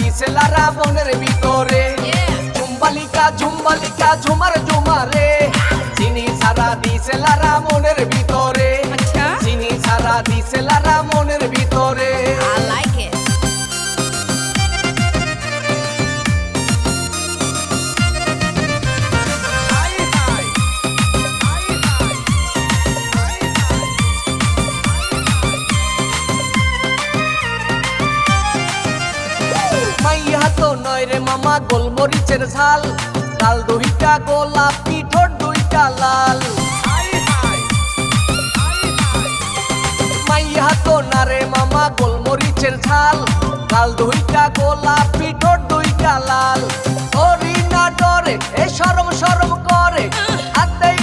দিছে লারা মনের ভিতরে। ঝুম্বালিকা ঝুম্বালিকা ঝুমার ঝুমারে, চিনি সারা দিছে লারা মনের ভিতরে। চিনি সারা দিছে লারা মনের ভিতরে। I like it. মাইয়া তো নয় রে মামা গোলমরিচের ঝাল, গাল দুইটা গোলাপি ঠোঁট দুইটা লাল। মাইয়া তো না রে মামা গোলমরিচের ঝাল, গাল দুইটা গোলাপি ঠোঁট দুইটা লাল। ওরি না ডরে এ শরম শরম করে, হাতেই